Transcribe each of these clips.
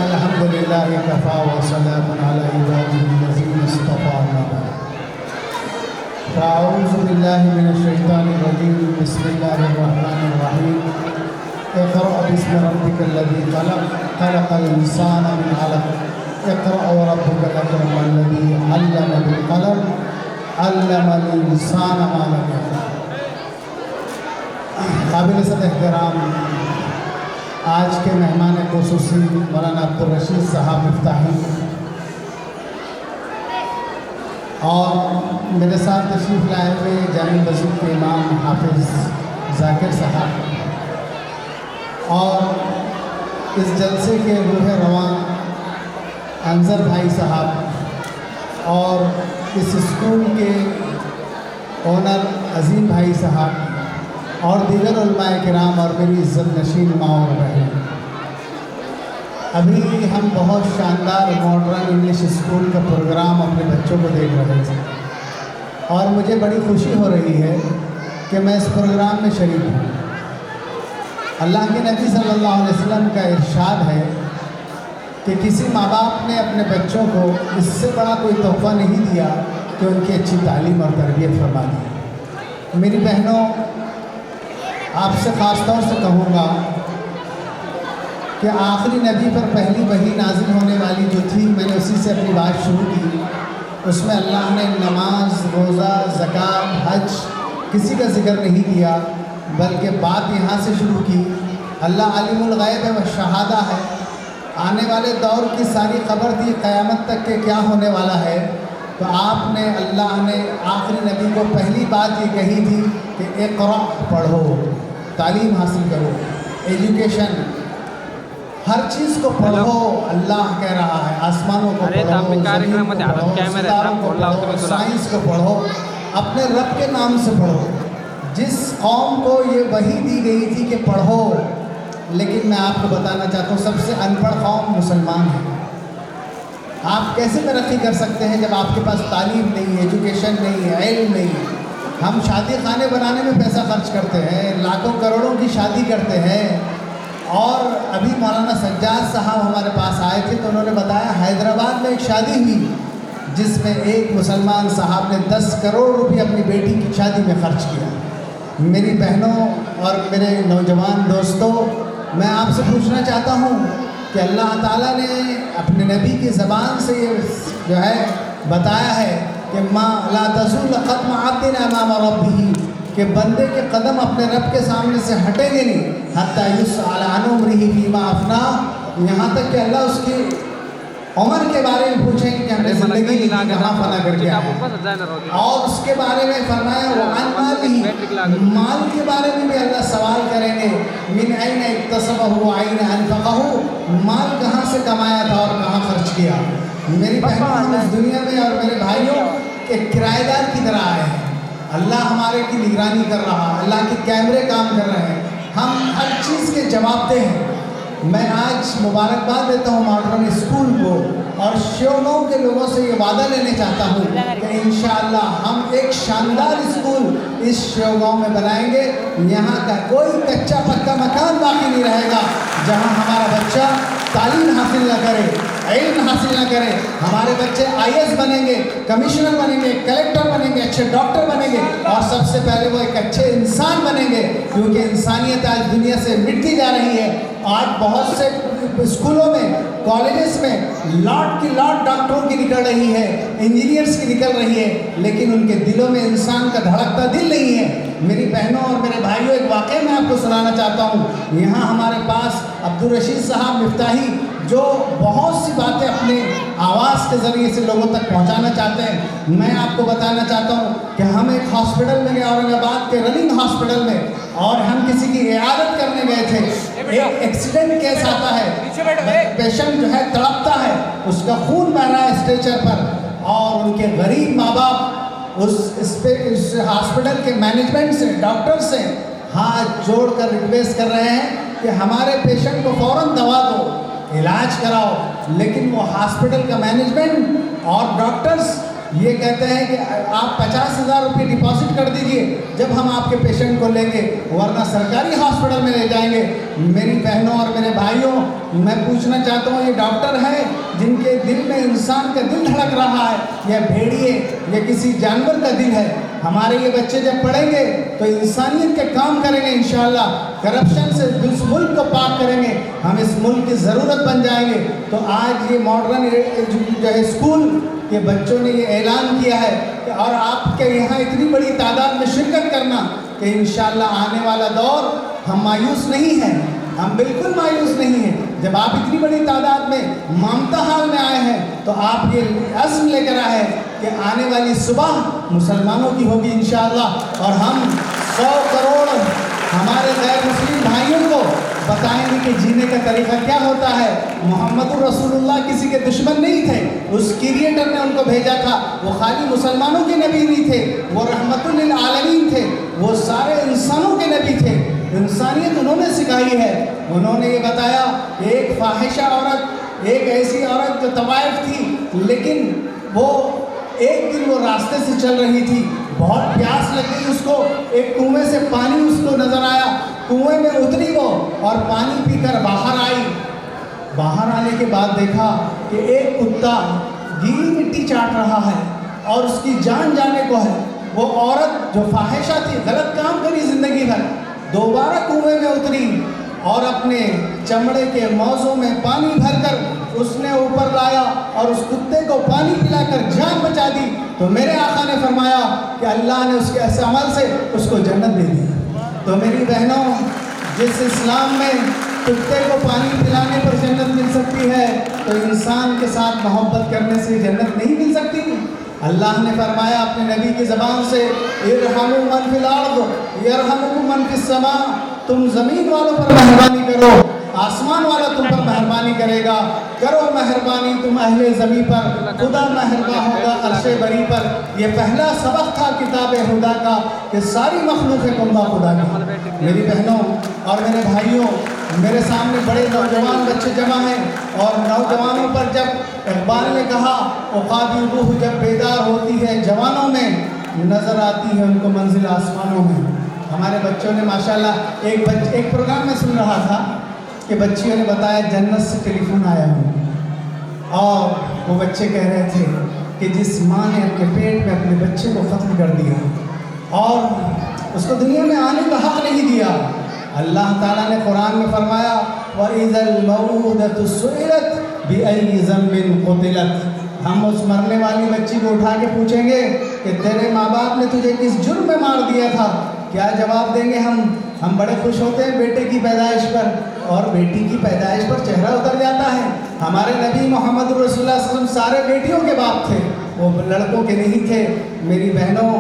الحمد لله كفى وسلام على عباده الذين اصطفى أما بعد فأعوذ بالله من الشيطان الرجيم بسم الله الرحمن الرحيم اقرأ باسم ربك الذي خلق خلق الإنسان من علق اقرأ وربك الأكرم الذي علم بالقلم علم الإنسان ما لم يعلم. قابل صد احترام آج کے مہمان خصوصی مولانا عبدالرشید صاحب مفتاحی اور میرے ساتھ تشریف لائے ہوئے جامع مسجد کے امام حافظ ذاکر صاحب اور اس جلسے کے روح رواں انظر بھائی صاحب اور اس اسکول کے اونر عظیم بھائی صاحب اور دیگر علماء کرام اور میری عزت نشین ماں اور بہن. ابھی ہم بہت شاندار ماڈرن انگلش اسکول کا پروگرام اپنے بچوں کو دیکھ رہے تھے اور مجھے بڑی خوشی ہو رہی ہے کہ میں اس پروگرام میں شریک ہوں. اللہ کے نبی صلی اللہ علیہ وسلم کا ارشاد ہے کہ کسی ماں باپ نے اپنے بچوں کو اس سے بڑا کوئی تحفہ نہیں دیا کہ ان کی اچھی تعلیم اور تربیت فرما دی. میری بہنوں، آپ سے خاص طور سے کہوں گا کہ آخری نبی پر پہلی وحی نازل ہونے والی جو تھی، میں نے اسی سے اپنی بات شروع کی. اس میں اللہ نے نماز، روزہ، زکوٰۃ، حج کسی کا ذکر نہیں کیا، بلکہ بات یہاں سے شروع کی. اللہ عالم الغیب و شہادہ ہے، آنے والے دور کی ساری خبر دی قیامت تک کہ کیا ہونے والا ہے. تو آپ نے، اللہ نے آخری نبی کو پہلی بات یہ کہی تھی کہ اقرأ، پڑھو، تعلیم حاصل کرو، ایجوکیشن، ہر چیز کو پڑھو. اللہ کہہ رہا ہے آسمانوں کو پڑھو، زمین کو پڑھو، ستاروں کو پڑھو، سائنس کو پڑھو، اپنے رب کے نام سے پڑھو. جس قوم کو یہ وحی دی گئی تھی کہ پڑھو، لیکن میں آپ کو بتانا چاہتا ہوں سب سے ان پڑھ قوم مسلمان ہیں. آپ کیسے ترقی کر سکتے ہیں جب آپ کے پاس تعلیم نہیں ہے، ایجوکیشن نہیں ہے، علم نہیں ہے؟ ہم شادی خانے بنانے میں پیسہ خرچ کرتے ہیں، لاکھوں کروڑوں کی شادی کرتے ہیں. اور ابھی مولانا سجاد صاحب ہمارے پاس آئے تھے تو انہوں نے بتایا حیدرآباد میں ایک شادی ہوئی جس میں ایک مسلمان صاحب نے 10 کروڑ روپے اپنی بیٹی کی شادی میں خرچ کیا. میری بہنوں اور میرے نوجوان دوستوں، میں آپ سے پوچھنا چاہتا ہوں کہ اللہ تعالیٰ نے اپنے نبی کی زبان سے یہ جو ہے بتایا ہے کہ ما لا تزول قدم عبد امام ربہ، کہ بندے کے قدم اپنے رب کے سامنے سے ہٹیں گے نہیں حتی یسأل عن عمرہ فیما افنیٰ، یہاں تک کہ اللہ اس کی عمر کے بارے میں پوچھیں کہ ہم نے زندگی کی کہاں فنا کر کے آئے. اور اس کے بارے میں فرمایا وعن مالہ، مال کے بارے میں بھی اللہ سوال کریں گے من این اکتسبہ وعین انفقہ، مال کہاں سے کمایا تھا اور کہاں خرچ کیا. میری بہنوں، ہم اس دنیا میں اور میرے بھائیوں ایک کرایہ دار کی طرح آئے ہیں. اللہ ہمارے کی نگرانی کر رہا ہے، اللہ کے کیمرے کام کر رہے ہیں، ہم ہر چیز کے جواب دہ ہیں. میں آج مبارکباد دیتا ہوں ماڈرن اسکول کو اور شیوگاؤں کے لوگوں سے یہ وعدہ لینے چاہتا ہوں کہ انشاءاللہ ہم ایک شاندار اسکول اس شیوگاؤں میں بنائیں گے. یہاں کا کوئی کچا پکا مکان باقی نہیں رہے گا جہاں ہمارا بچہ تعلیم حاصل نہ کرے، علم حاصل نہ کرے. ہمارے بچے IAS بنیں گے، کمشنر بنیں گے، کلیکٹر بنیں گے، اچھے ڈاکٹر بنیں گے اور سب سے پہلے وہ ایک اچھے انسان بنیں گے، کیونکہ انسانیت آج دنیا سے مٹتی جا رہی ہے. آج بہت سے اسکولوں میں، کالجز میں لاٹ کی لاٹ ڈاکٹروں کی نکل رہی ہے، انجینئرس کی نکل رہی ہے، لیکن ان کے دلوں میں انسان کا دھڑکتا دل نہیں ہے. میری بہنوں اور میرے بھائیوں، ایک واقعہ میں آپ کو سنانا چاہتا ہوں. یہاں ہمارے پاس عبدالرشید صاحب مفتاحی جو بہت سی باتیں اپنے آواز کے ذریعے سے لوگوں تک پہنچانا چاہتے ہیں. میں آپ کو بتانا چاہتا ہوں کہ ہم ایک ہاسپٹل میں گئے، اورنگ آباد کے رننگ ہاسپٹل میں، اور ہم کسی کی عیادت کرنے گئے تھے. ایک ایکسیڈنٹ کیس آتا ہے، پیشنٹ جو ہے تڑپتا ہے، اس کا خون بہ رہا ہے اسٹریچر پر، اور ان کے غریب ماں باپ اس ہاسپٹل کے مینجمنٹ سے، ڈاکٹر سے ہاتھ جوڑ کر ریکویسٹ کر رہے ہیں کہ ہمارے پیشنٹ کو فوراً دوا دو، علاج کراؤ. لیکن وہ ہاسپٹل کا مینجمنٹ اور ڈاکٹرز یہ کہتے ہیں کہ آپ 50,000 روپے ڈپازٹ کر دیجئے جب ہم آپ کے پیشنٹ کو لیں گے، ورنہ سرکاری ہاسپٹل میں لے جائیں گے۔ میری بہنوں اور میرے بھائیوں، میں پوچھنا چاہتا ہوں، یہ ڈاکٹر ہیں جن کے دل میں انسان کا دل دھڑک رہا ہے، یا بھیڑیے یا کسی جانور کا دل ہے؟ ہمارے یہ بچے جب پڑھیں گے تو انسانیت کے کام کریں گے انشاءاللہ، کرپشن سے اس ملک کو پاک کریں گے، ہم اس ملک کی ضرورت بن جائیں گے۔ تو آج یہ ماڈرن جو ہے اسکول کے بچوں نے یہ اعلان کیا ہے کہ اور آپ کے یہاں اتنی بڑی تعداد میں شرکت کرنا کہ انشاءاللہ آنے والا دور ہم مایوس نہیں ہیں، ہم بالکل مایوس نہیں ہیں۔ جب آپ اتنی بڑی تعداد میں مامتا حال میں آئے ہیں تو آپ یہ عزم لے کر آئے ہیں کہ آنے والی صبح مسلمانوں کی ہوگی انشاءاللہ، اور ہم 100 کروڑ ہمارے غیر مسلم بھائیوں کو بتائیں گے کہ جینے کا طریقہ کیا ہوتا ہے۔ محمد رسول اللہ کسی کے دشمن نہیں تھے، اس کریٹر نے ان کو بھیجا تھا۔ وہ خالی مسلمانوں کے نبی نہیں تھے، وہ رحمت للعالمین تھے، وہ سارے انسانوں کے نبی تھے۔ انسانیت انہوں نے سکھائی ہے۔ انہوں نے یہ بتایا کہ ایک فاحشہ عورت، ایک ایسی عورت جو طوائف تھی، لیکن وہ ایک دن وہ راستے سے چل رہی تھی، بہت پیاس لگ گئی اس کو، ایک کنویں سے پانی اس کو نظر آیا، کنویں میں اتری وہ اور پانی پی کر باہر آئی۔ باہر آنے کے بعد دیکھا کہ ایک کتا گیلی مٹی چاٹ رہا ہے اور اس کی جان جانے کو ہے۔ وہ عورت جو فاحشہ تھی، غلط کام کری زندگی بھر، دوبارہ کنویں میں اتری اور اپنے چمڑے کے موزوں میں پانی بھر کر اس نے اوپر لایا اور اس کتے کو پانی پلا کر جان بچا دی۔ تو میرے آقا نے فرمایا کہ اللہ نے اس کے ایسے عمل سے اس کو جنت دے دی۔ تو میری بہنوں، جس اسلام میں کتے کو پانی پلانے پر جنت مل سکتی ہے، تو انسان کے ساتھ محبت کرنے سے جنت نہیں مل سکتی؟ اللہ نے فرمایا اپنے نبی کی زبان سے، ارحموا من فی الارض یرحمکم من فی السماء، تم زمین والوں پر مہربانی کرو، آسمان والا تم پر مہربانی کرے گا۔ کرو مہربانی تم اہل زمین پر، خدا مہربان ہوگا عرش بری پر۔ یہ پہلا سبق تھا کتاب خدا کا کہ ساری مخلوق کمبا خدا کی۔ میری بہنوں اور میرے بھائیوں، میرے سامنے بڑے نوجوان بچے جمع ہیں، اور نوجوانوں پر جب اقبال نے کہا عقابی روح جب بیدار ہوتی ہے جوانوں میں، نظر آتی ہے ان کو منزل آسمانوں میں۔ ہمارے بچوں نے ماشاءاللہ ایک پروگرام میں سن رہا تھا کہ بچیوں نے بتایا جنت سے ٹیلی فون آیا ہوں، اور وہ بچے کہہ رہے تھے کہ جس ماں نے اپنے پیٹ میں اپنے بچے کو ختم کر دیا اور اس کو دنیا میں آنے کا حق نہیں دیا، اللہ تعالیٰ نے قرآن میں فرمایا وَإِذَا الْمَوْءُودَةُ سُئِلَتْ بِأَيِّ ذَنبٍ قُتِلَتْ، ہم اس مرنے والی بچی کو اٹھا کے پوچھیں گے کہ تیرے ماں باپ نے تجھے کس جرم میں مار دیا تھا، کیا جواب دیں گے ہم بڑے خوش ہوتے ہیں بیٹے کی پیدائش پر، اور بیٹی کی پیدائش پر چہرہ اتر جاتا ہے۔ ہمارے نبی محمد رسول اللہ صلی اللہ علیہ وسلم سارے بیٹیوں کے باپ تھے، وہ لڑکوں کے نہیں تھے۔ میری بہنوں،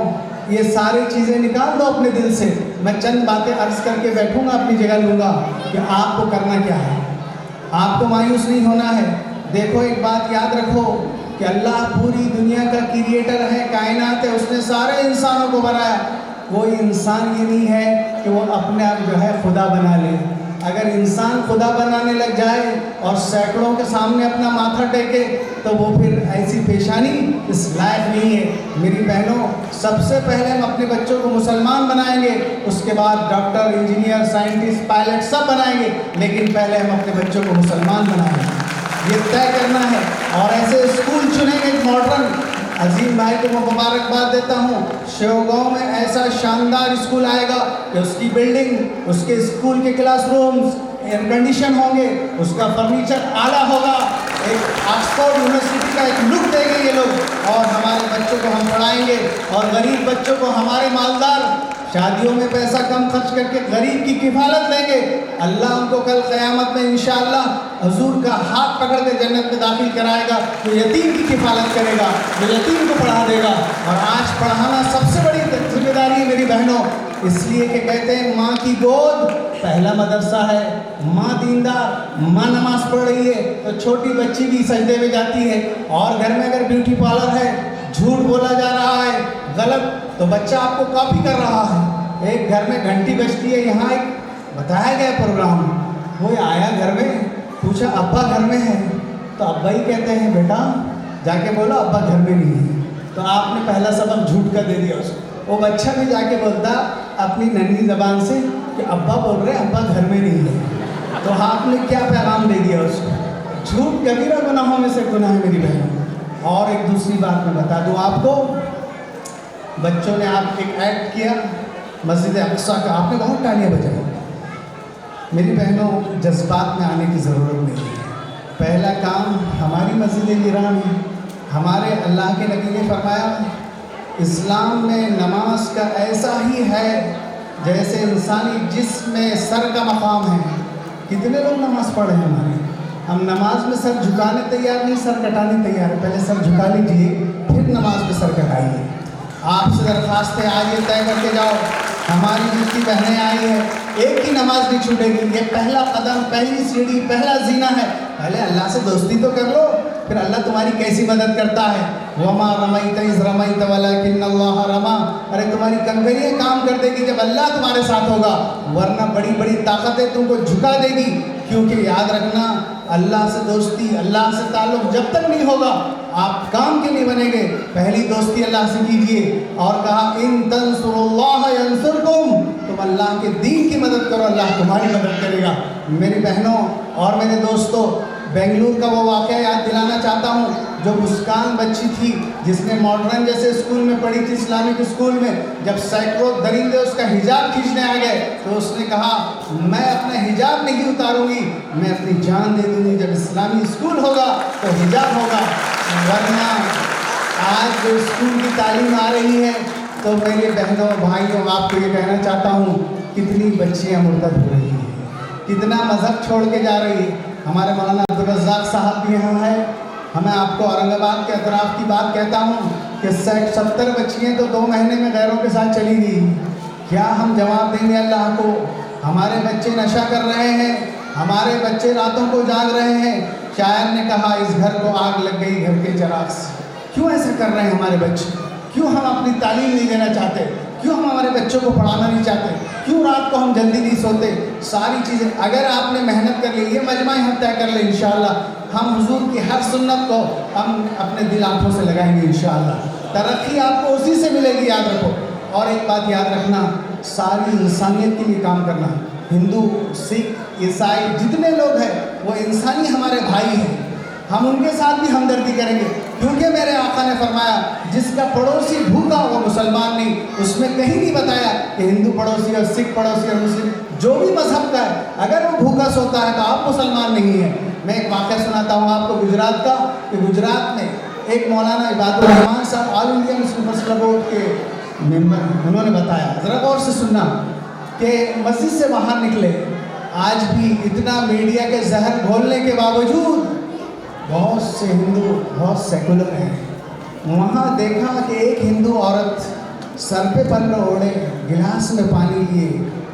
یہ ساری چیزیں نکال دو اپنے دل سے۔ میں چند باتیں عرض کر کے بیٹھوں گا، اپنی جگہ لوں گا کہ آپ کو کرنا کیا ہے۔ آپ کو مایوس نہیں ہونا ہے۔ دیکھو ایک بات یاد رکھو کہ اللہ پوری دنیا کا کریٹر ہے، کائنات ہے، اس نے سارے انسانوں کو بنایا۔ کوئی انسان یہ نہیں ہے کہ وہ اپنے آپ جو ہے خدا بنا لے۔ اگر انسان خدا بنانے لگ جائے اور سینکڑوں کے سامنے اپنا ماتھا ٹیکے تو وہ پھر ایسی پیشانی اس لائق نہیں ہے۔ میری بہنوں، سب سے پہلے ہم اپنے بچوں کو مسلمان بنائیں گے، اس کے بعد ڈاکٹر، انجینئر، سائنٹسٹ، پائلٹ سب بنائیں گے، لیکن پہلے ہم اپنے بچوں کو مسلمان بنائیں گے، یہ طے کرنا ہے۔ اور ایسے اسکول چنیں گے ماڈرن۔ عظیم بھائی کو میں مبارکباد دیتا ہوں، شیوگاؤں میں ایسا شاندار اسکول آئے گا کہ اس کی بلڈنگ، اس کے اسکول کے کلاس رومز ایئر کنڈیشن ہوں گے، اس کا فرنیچر اعلیٰ ہوگا، ایک آکسفورڈ یونیورسٹی کا ایک لک دیں گے یہ لوگ، اور ہمارے بچوں کو ہم پڑھائیں گے، اور غریب بچوں کو ہمارے مالدار شادیوں میں پیسہ کم خرچ کر کے غریب کی کفالت لیں گے۔ اللہ ان کو کل قیامت میں انشاءاللہ حضور کا ہاتھ پکڑ کے جنت میں داخل کرائے گا، جو یتیم کی کفالت کرے گا، جو یتیم کو پڑھا دے گا۔ اور آج پڑھانا سب سے بڑی ذمہ داری ہے میری بہنوں، اس لیے کہ کہتے ہیں ماں کی گود پہلا مدرسہ ہے۔ ماں دیندار، ماں نماز پڑھ رہی ہے تو چھوٹی بچی بھی سجدے میں جاتی ہے، اور گھر میں اگر بیوٹی پارلر ہے، جھوٹ بولا جا رہا ہے، غلط، تو بچہ آپ کو کاپی کر رہا ہے۔ ایک گھر میں گھنٹی بجتی ہے، یہاں ایک بتایا گیا پروگرام، وہ آیا گھر میں، پوچھا ابا گھر میں ہے، تو ابا ہی کہتے ہیں بیٹا جا کے بولو ابا گھر میں نہیں ہے۔ تو آپ نے پہلا سبق جھوٹ کا دے دیا اس کو. وہ بچہ بھی جا کے بولتا اپنی ننھی زبان سے کہ ابا بول رہے ابا گھر میں نہیں ہے. تو آپ نے کیا پیغام دے دیا اس کو؟ جھوٹ کبیرہ گناہوں میں سے گناہ ہے میری بہن. اور ایک دوسری بات میں بتا دوں آپ کو, بچوں نے آپ ایک ایکٹ کیا مسجد اقصیٰ کا, آپ نے بہت تالیاں بجائی. میری بہنوں, جذبات میں آنے کی ضرورت نہیں ہے. پہلا کام ہماری مسجد گراں ہے. ہمارے اللہ کے نبی نے فرمایا اسلام میں نماز کا ایسا ہی ہے جیسے انسانی جسم میں سر کا مقام ہے. کتنے لوگ نماز پڑھ رہے ہیں ہمارے؟ ہم نماز میں سر جھکانے تیار نہیں, سر کٹانے تیار ہے. پہلے سر جھکا لیجیے پھر نماز میں سر کٹائیے. آپ سے درخواست ہے آج یہ طے کر کے جاؤ, ہماری جتنی بہنیں آئی ہیں ایک ہی نماز نہیں چھوٹے گی. یہ پہلا قدم, پہلی سیڑھی, پہلا زینہ ہے. پہلے اللہ سے دوستی تو کر لو, پھر اللہ تمہاری کیسی مدد کرتا ہے. وَمَا رَمَيْتَ إِذْ رَمَيْتَ وَلَكِنَّ اللَّهَ رَمَى. ارے تمہاری کنکریاں کام کر دے گی جب اللہ تمہارے ساتھ ہوگا, ورنہ بڑی بڑی طاقتیں تم کو جھکا دے گی. کیونکہ یاد رکھنا, اللہ سے دوستی, اللہ سے تعلق جب تک نہیں ہوگا آپ کام کے نہیں بنیں گے. پہلی دوستی اللہ سے کیجیے. اور کہا ان تنصروا اللہ ینصرکم, تم اللہ کے دین کی مدد کرو اللہ تمہاری مدد کرے گا. میری بہنوں اور میرے دوستوں, بنگلور کا وہ واقعہ یاد دلانا چاہتا ہوں جو مسکان بچی تھی جس نے ماڈرن جیسے اسکول میں پڑھی تھی, اسلامک اسکول میں. جب سینکڑوں درندے اس کا حجاب کھینچنے آ گئے تو اس نے کہا میں اپنا حجاب نہیں اتاروں گی, میں اپنی جان دے دوں گی. جب اسلامی اسکول ہوگا تو حجاب ہوگا, ورنہ آج جو اسکول کی تعلیم آ رہی ہے تو میرے بہنوں بھائیوں آپ کو یہ کہنا چاہتا ہوں کتنی بچیاں مرتد ہو رہی ہیں, کتنا مذہب چھوڑ کے جا رہی ہے. ہمارے مولانا عبدالرزاق صاحب بھی یہاں ہیں. ہمیں آپ کو اورنگ آباد کے اطراف کی بات کہتا ہوں کہ 70 بچیاں تو 2 مہینے میں غیروں کے ساتھ چلی گئی. کیا ہم جواب دیں گے اللہ کو؟ ہمارے بچے نشہ کر رہے ہیں, ہمارے بچے راتوں کو جاگ رہے ہیں. شاعر نے کہا اس گھر کو آگ لگ گئی گھر کے چراغ سے. کیوں ایسا کر رہے ہیں ہمارے بچے؟ کیوں ہم اپنی تعلیم نہیں دینا چاہتے؟ کیوں ہم ہمارے بچوں کو پڑھانا نہیں چاہتے؟ کیوں رات کو ہم جلدی نہیں سوتے؟ ساری چیزیں اگر آپ نے محنت کر لی, یہ مجمع ہم طے کر لیں انشاءاللہ, ہم حضور کی ہر سنت کو ہم اپنے دل آنکھوں سے لگائیں گے انشاءاللہ. ترقی آپ کو اسی سے ملے گی, یاد رکھو. اور ایک بات یاد رکھنا, ساری انسانیت کے لیے کام کرنا. ہندو, سکھ, عیسائی جتنے لوگ ہیں وہ انسانی ہمارے بھائی ہیں. ہم ان کے ساتھ بھی ہمدردی کریں گے, کیونکہ میرے آقا نے فرمایا جس کا پڑوسی بھوکا وہ مسلمان نہیں. اس میں کہیں نہیں بتایا کہ ہندو پڑوسی اور سکھ پڑوسی اور مسلم, جو بھی مذہب کا ہے اگر وہ بھوکا سوتا ہے تو آپ مسلمان نہیں ہیں. میں ایک واقعہ سناتا ہوں آپ کو گجرات کا, کہ گجرات میں ایک مولانا عباد الرحمان صاحب آل انڈیا مسلم فیسٹیول بورڈ کے ممبر, انہوں نے بتایا, ذرا غور سے سننا, کہ مسجد سے باہر نکلے, آج بھی اتنا میڈیا کے زہر گھولنے کے باوجود بہت سے ہندو بہت سیکولر ہیں. وہاں دیکھا کہ ایک ہندو عورت سر پہ پلو اوڑے, گلاس میں پانی لیے,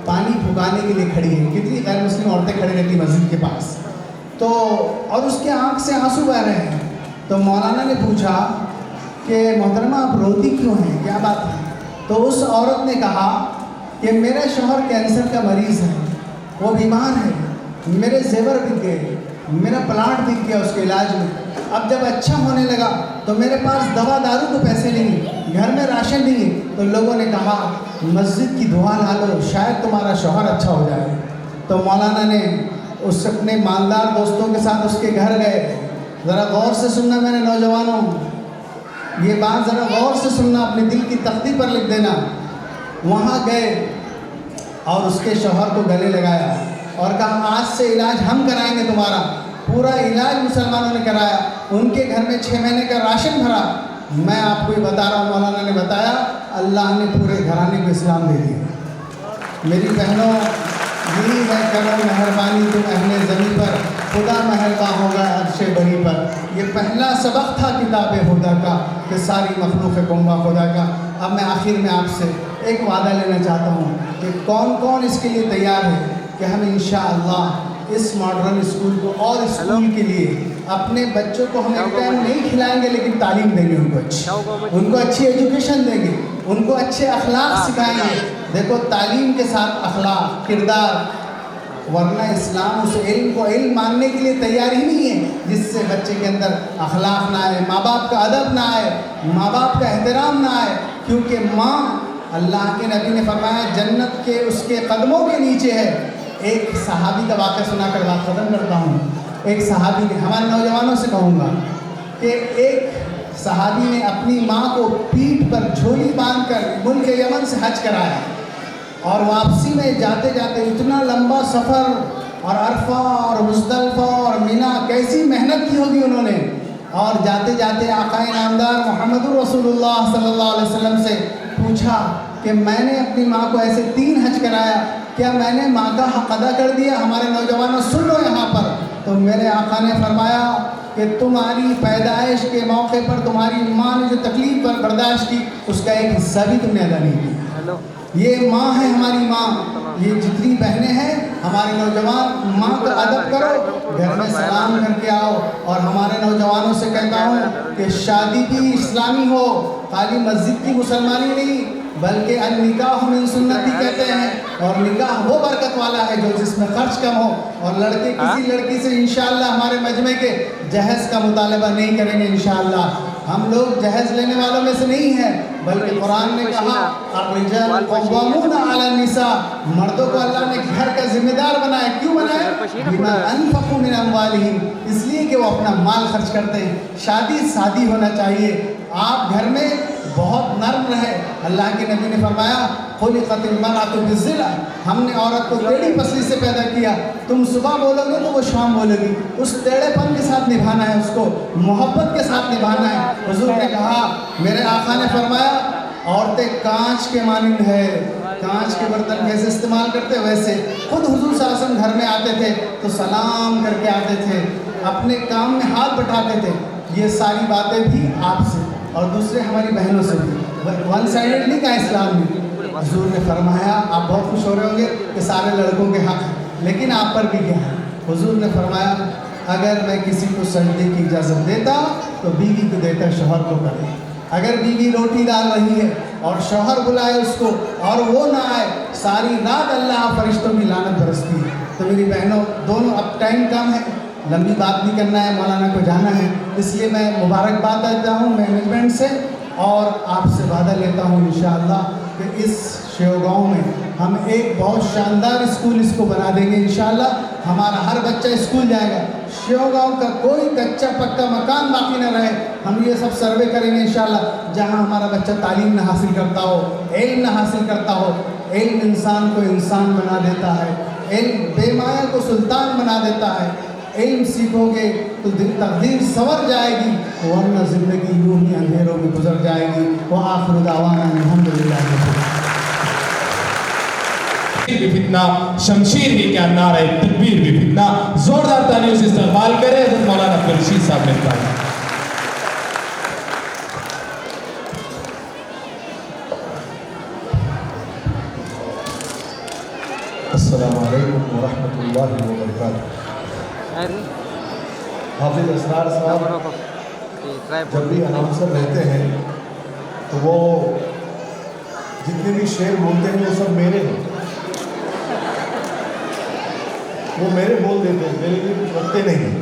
پانی پھکانے کے لیے کھڑی ہے. کتنی غیر مسلم عورتیں کھڑی رہتی مسجد کے پاس, تو اور اس کے آنکھ سے آنسو بہ رہے ہیں. تو مولانا نے پوچھا کہ محترمہ آپ روتی کیوں ہیں, کیا بات ہے؟ تو اس عورت نے کہا کہ میرا شوہر کینسر کا مریض ہے, وہ بیمار ہے, میرے زیور بک گئے, میرا پلانٹ بک گیا اس کے علاج میں. اب جب اچھا ہونے لگا تو میرے پاس دوا دارو کو پیسے نہیں, گھر میں راشن نہیں ہے. تو لوگوں نے کہا مسجد کی دعا لا لو شاید تمہارا شوہر اچھا ہو جائے. تو مولانا نے اس اپنے مالدار دوستوں کے ساتھ اس کے گھر گئے. ذرا غور سے سننا میرے نوجوانوں, یہ بات ذرا غور سے سننا, اپنے دل کی تختی پر لکھ دینا. وہاں گئے اور اس کے شوہر کو گلے لگایا اور کہا آج سے علاج ہم کرائیں گے تمہارا. پورا علاج مسلمانوں نے کرایا, ان کے گھر میں 6 مہینے کا راشن بھرا. میں آپ کو یہ بتا رہا ہوں, مولانا نے بتایا اللہ نے پورے گھرانے کو اسلام دے دیا. میری بہنوں, یہی ہے کرم مہربانی تم اہل زمین پر, خدا مہرباں ہوگا عرش بری پر. یہ پہلا سبق تھا کتاب خدا کا کہ ساری مخلوق کنبہ خدا کا. اب میں آخر میں آپ سے ایک وعدہ لینا چاہتا ہوں کہ کون کون اس کے لیے تیار ہے کہ ہم انشاءاللہ اس ماڈرن اسکول کو اور اسکول کے لیے اپنے بچوں کو ہم ایک ٹائم نہیں کھلائیں گے لیکن تعلیم دیں گے, ان کو اچھی ایجوکیشن دیں گے, ان کو اچھے اخلاق سکھائیں گے. دیکھو تعلیم کے ساتھ اخلاق, کردار, ورنہ اسلام اس علم کو علم ماننے کے لیے تیار ہی نہیں ہے جس سے بچے کے اندر اخلاق نہ آئے، ماں باپ کا ادب نہ آئے، ماں باپ کا احترام نہ آئے. کیونکہ ماں، اللہ کے نبی نے فرمایا جنت کے اس کے قدموں کے نیچے ہے. ایک صحابی کا واقعہ سنا کر بات ختم کرتا ہوں. ایک صحابی نے، ہمارے نوجوانوں سے کہوں گا کہ ایک صحابی نے اپنی ماں کو پیٹھ پر جھولی باندھ کر ملک یمن سے حج کرایا، اور واپسی میں جاتے جاتے اتنا لمبا سفر، اور عرفہ اور مزدلفہ اور مینا، کیسی محنت کی ہوگی انہوں نے. اور جاتے جاتے آقا نامدار محمد رسول اللہ صلی اللہ علیہ وسلم سے پوچھا کہ میں نے اپنی ماں کو ایسے 3 حج کرایا، کیا میں نے ماں کا حق ادا کر دیا؟ ہمارے نوجوانوں سن لو یہاں پر. تو میرے آقا نے فرمایا کہ تمہاری پیدائش کے موقع پر تمہاری ماں نے جو تکلیف پر برداشت کی، اس کا ایک حصہ بھی تم نے ادا نہیں کیا. یہ ماں ہے ہماری ماں. یہ جتنی بہنیں ہیں ہمارے نوجوان، ماں کا ادب کرو، گھر میں سلام کر کے آؤ. اور ہمارے نوجوانوں سے کہتا ہوں کہ شادی بھی اسلامی ہو، خالی مسجد کی مسلمانی نہیں، بلکہ النکاح من سنتی کہتے ہیں. اور نکاح وہ برکت والا ہے جو جس میں خرچ کم ہو. اور لڑکے کسی لڑکی سے انشاءاللہ ہمارے مجمع کے جہیز کا مطالبہ نہیں کریں گے انشاءاللہ. ہم لوگ جہیز لینے والوں میں سے نہیں ہیں، بلکہ قرآن نے کہا الرجال قوامون علی النساء، مردوں کو اللہ نے گھر کا ذمہ دار بنایا. کیوں بنایا؟ بما انفقوا من اموالہم، اس لیے کہ وہ اپنا مال خرچ کرتے ہیں. شادی سادی ہونا چاہیے. آپ گھر میں بہت نرم رہے. اللہ کے نبی نے فرمایا خلقت المرأة بالضلع، ہم نے عورت کو ٹیڑھی پسلی سے پیدا کیا. تم صبح بولو گے تو وہ شام بولے گی. اس ٹیڑھے پن کے ساتھ نبھانا ہے، اس کو محبت کے ساتھ نبھانا ہے. حضور نے کہا، میرے آقا نے فرمایا عورتیں کانچ کے مانند ہے. کانچ کے برتن کیسے استعمال کرتے ویسے. خود حضور صلی اللہ علیہ وسلم گھر میں آتے تھے تو سلام کر کے آتے تھے، اپنے کام میں ہاتھ بٹھاتے تھے. یہ ساری باتیں بھی آپ سے اور دوسرے ہماری بہنوں سے بھی ون سائیڈ نہیں کہا اسلام نے. حضور نے فرمایا، آپ بہت خوش ہو رہے ہوں گے کہ سارے لڑکوں کے حق ہیں، لیکن آپ پر بھی کیا ہے. حضور نے فرمایا اگر میں کسی کو سجدے کی اجازت دیتا تو بیوی کو دیتا شوہر کو کرے. اگر بیوی روٹی ڈال رہی ہے اور شوہر بلائے اس کو اور وہ نہ آئے، ساری رات اللہ فرشتوں کی لعنت برستی ہے. تو میری بہنوں دونوں، اب ٹائم کم ہے، لمبی بات نہیں کرنا ہے، مولانا کو جانا ہے، اس لیے میں مبارکباد دیتا ہوں مینجمنٹ سے اور آپ سے وعدہ لیتا ہوں انشاءاللہ کہ اس شیو گاؤں میں ہم ایک بہت شاندار اسکول اس کو بنا دیں گے انشاءاللہ. ہمارا ہر بچہ اسکول جائے گا. شیو گاؤں کا کوئی کچا پکا مکان باقی نہ رہے. ہم یہ سب سروے کریں گے انشاءاللہ. جہاں ہمارا بچہ تعلیم نہ حاصل کرتا ہو، علم نہ حاصل کرتا ہو. علم انسان کو انسان بنا دیتا ہے، علم بے مایا کو سلطان بنا دیتا ہے. علم سیکھو گے تو تقدیر سنور جائے گی، ورنہ زندگی یوں ہی اندھیروں میں گزر جائے گی. وآخر دعوانا الحمدللہ. بھی فتنہ، شمشیر بھی کیا، نعرہ تکبیر بھی فتنہ. زوردار تالیوں سے استقبال کرے حضرت مولانا عبدالرشید صاحب نے کہا. السلام علیکم ورحمۃ اللہ وبرکاتہ. حافظ اسرار صاحب جب بھی اناؤنسر رہتے ہیں تو وہ جتنے بھی شعر بولتے ہیں وہ سب میرے ہیں، وہ میرے بول دیتے ہیں، میرے لیے کچھ رکھتے نہیں.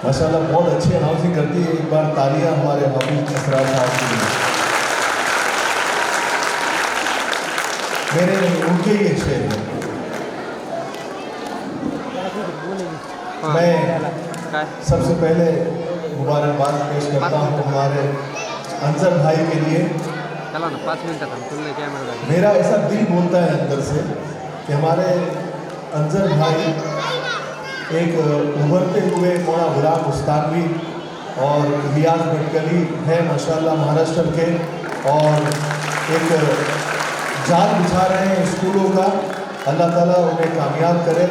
ماشاءاللہ بہت اچھی اناؤنسنگ کرتی ہے. ایک بار تالیاں ہمارے حافظ اسرار صاحب کے لیے. میرے نہیں، ان کے یہ شعر ہیں. میں سب سے پہلے مبارکباد پیش کرتا ہوں ہمارے انصر بھائی کے لیے. میرا ایسا دل بولتا ہے اندر سے کہ ہمارے انصر بھائی ایک ابھرتے ہوئے مونا غلام استانوی اور ریاض بھٹکلی ہے ماشاءاللہ مہاراشٹر کے، اور ایک جال بچھا رہے ہیں اسکولوں کا. اللہ تعالیٰ انہیں کامیاب کرے.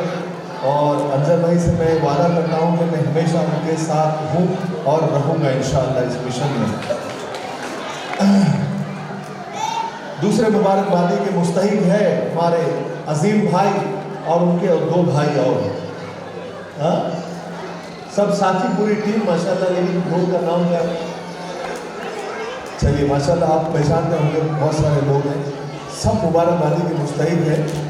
اور انصر بھائی سے میں وعدہ کرتا ہوں کہ میں ہمیشہ ان کے ساتھ ہوں اور رہوں گا انشاءاللہ اس مشن میں. دوسرے مبارکبادی کے مستحق ہے ہمارے عظیم بھائی اور ان کے 2 بھائی اور سب ساتھی، پوری ٹیم ماشاءاللہ. لیکن 2 کا نام کیا؟ چلیے ماشاءاللہ آپ پہچانتے ہوں گے، بہت سارے لوگ ہیں. سب مبارکبادی کے مستحق ہیں.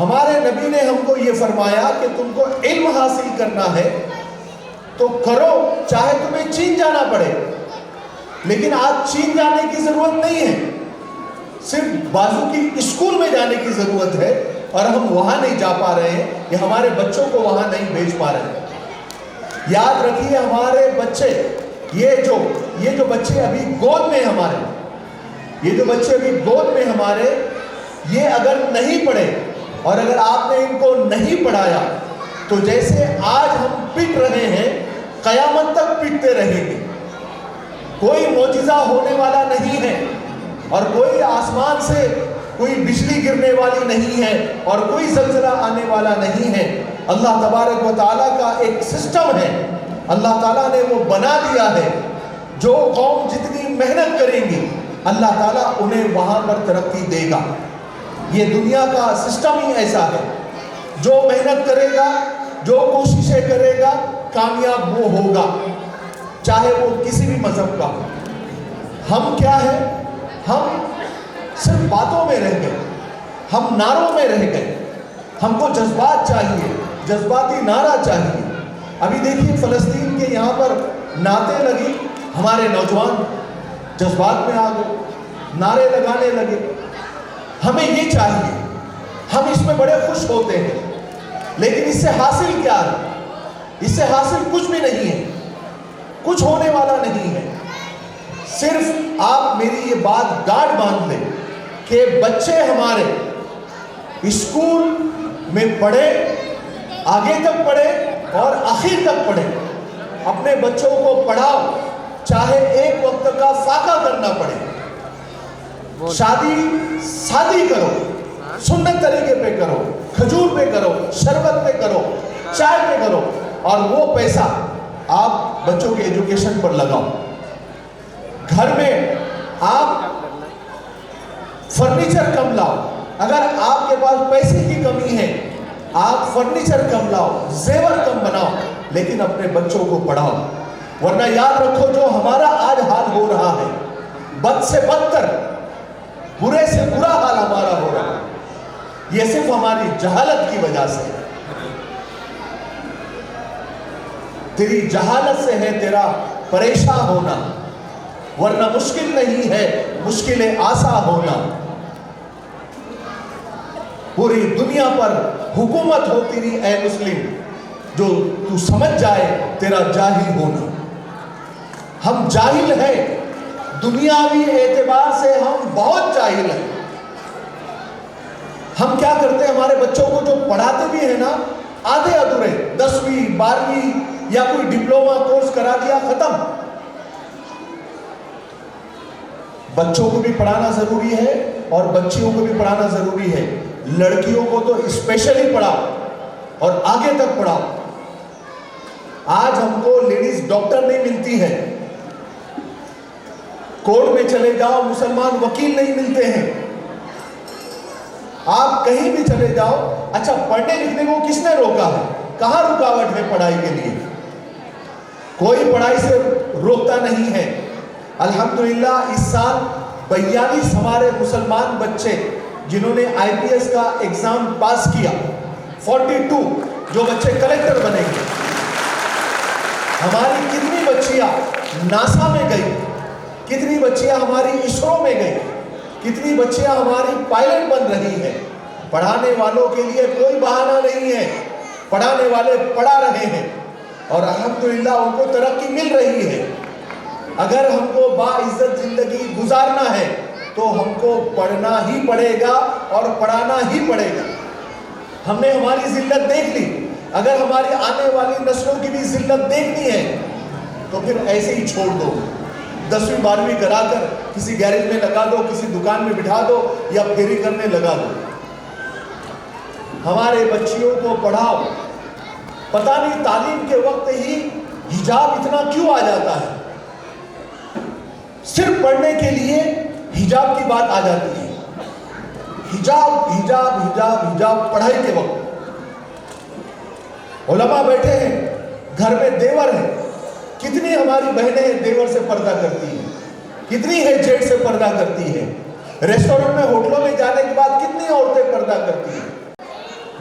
ہمارے نبی نے ہم کو یہ فرمایا کہ تم کو علم حاصل کرنا ہے تو کرو، چاہے تمہیں چین جانا پڑے، لیکن آج چین جانے کی ضرورت نہیں ہے، صرف بازو کی اسکول میں جانے کی ضرورت ہے، اور ہم وہاں نہیں جا پا رہے ہیں، یا ہمارے بچوں کو وہاں نہیں بھیج پا رہے ہیں۔ یاد رکھیے ہمارے بچے، یہ جو بچے ابھی گود میں ہمارے، یہ اگر نہیں پڑھے اور اگر آپ نے ان کو نہیں پڑھایا تو جیسے آج ہم پٹ رہے ہیں قیامت تک پٹتے رہیں گے۔ کوئی معجزہ ہونے والا نہیں ہے، اور کوئی آسمان سے کوئی بجلی گرنے والی نہیں ہے، اور کوئی زلزلہ آنے والا نہیں ہے۔ اللہ تبارک و تعالیٰ کا ایک سسٹم ہے، اللہ تعالیٰ نے وہ بنا دیا ہے، جو قوم جتنی محنت کریں گی اللہ تعالیٰ انہیں وہاں پر ترقی دے گا۔ یہ دنیا کا سسٹم ہی ایسا ہے، جو محنت کرے گا، جو کوششیں کرے گا، کامیاب وہ ہوگا، چاہے وہ کسی بھی مذہب کا ہو۔ ہم کیا ہے؟ ہم صرف باتوں میں رہ گئے، ہم نعروں میں رہ گئے۔ ہم کو جذبات چاہیے، جذباتی نعرہ چاہیے۔ ابھی دیکھیے فلسطین کے یہاں پر نعتیں لگی، ہمارے نوجوان جذبات میں آ گئے، نعرے لگانے لگے۔ ہمیں یہ چاہیے، ہم اس میں بڑے خوش ہوتے ہیں، لیکن اس سے حاصل کیا ہے؟ اس سے حاصل کچھ بھی نہیں ہے، کچھ ہونے والا نہیں ہے۔ صرف آپ میری یہ بات گاڑ باندھ لیں کہ بچے ہمارے اسکول میں پڑھے، آگے تک پڑھے اور آخر تک پڑھے۔ اپنے بچوں کو پڑھاؤ، چاہے ایک وقت کا فاقہ کرنا پڑے، شادی کرو، سنت طریقے پہ کرو، کھجور پہ کرو، شربت پہ کرو، چائے پہ کرو، اور وہ پیسہ آپ بچوں کے ایجوکیشن پر لگاؤ۔ گھر میں آپ فرنیچر کم لاؤ، اگر آپ کے پاس پیسے کی کمی ہے آپ فرنیچر کم لاؤ، زیور کم بناؤ، لیکن اپنے بچوں کو پڑھاؤ۔ ورنہ یاد رکھو جو ہمارا آج حال ہو رہا ہے، بد سے بدتر، برے سے برا حال ہمارا ہو رہا ہے، یہ صرف ہماری جہالت کی وجہ سے ہے۔ تیری جہالت سے ہے تیرا پریشان ہونا، ورنہ مشکل نہیں ہے مشکل آسان ہونا۔ پوری دنیا پر حکومت ہوتی نہیں اے مسلم، جو تو سمجھ جائے تیرا جاہل ہونا۔ ہم جاہل ہیں، دنیاوی اعتبار سے ہم بہت جاہل ہیں۔ ہم کیا کرتے ہیں، ہمارے بچوں کو جو پڑھاتے بھی ہیں نا، آدھے ادھورے، 10ویں 12ویں یا کوئی ڈپلومہ کورس کرا دیا، ختم۔ بچوں کو بھی پڑھانا ضروری ہے اور بچیوں کو بھی پڑھانا ضروری ہے۔ لڑکیوں کو تو اسپیشلی پڑھاؤ اور آگے تک پڑھاؤ۔ آج ہم کو لیڈیز ڈاکٹر نہیں ملتی ہے، کورٹ میں چلے جاؤ مسلمان وکیل نہیں ملتے ہیں، آپ کہیں بھی چلے جاؤ۔ اچھا پڑھنے لکھنے کو کس نے روکا ہے؟ کہاں رکاوٹ ہے پڑھائی کے لیے؟ کوئی پڑھائی سے روکتا نہیں ہے۔ الحمدللہ اس سال 42 ہمارے مسلمان بچے جنہوں نے IPS کا ایگزام پاس کیا، 42 جو بچے کلیکٹر بنے گے۔ ہماری کتنی بچیاں ناسا میں گئی، کتنی بچیاں ہماری اسرو میں گئی، کتنی بچیاں ہماری پائلٹ بن رہی ہیں۔ پڑھانے والوں کے لیے کوئی بہانہ نہیں ہے، پڑھانے والے پڑھا رہے ہیں اور الحمدللہ ان کو ترقی مل رہی ہے۔ اگر ہم کو باعزت زندگی گزارنا ہے تو ہم کو پڑھنا ہی پڑے گا اور پڑھانا ہی پڑے گا۔ ہم نے ہماری ذلت دیکھ لی، اگر ہماری آنے والی نسلوں کی بھی ذلت دیکھنی ہے تو پھر ایسے ہی چھوڑ دو، 10ویں 12ویں کرا کر کسی گیرج میں لگا دو، کسی دکان میں بٹھا دو یا پھیری کرنے لگا دو۔ ہمارے بچیوں کو پڑھاؤ۔ پتہ نہیں تعلیم کے وقت ہی حجاب اتنا کیوں آ جاتا ہے، صرف پڑھنے کے لیے حجاب کی بات آ جاتی ہے۔ حجاب حجاب حجاب حجاب پڑھائی کے وقت علماء بیٹھے ہیں، گھر میں دیور ہیں، کتنی ہماری بہنیں دیور سے پردہ کرتی ہیں، کتنی ہے جیٹ سے پردہ کرتی ہیں، ریسٹورنٹ میں ہوٹلوں میں جانے کے بعد کتنی عورتیں پردہ کرتی ہیں۔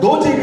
2 GB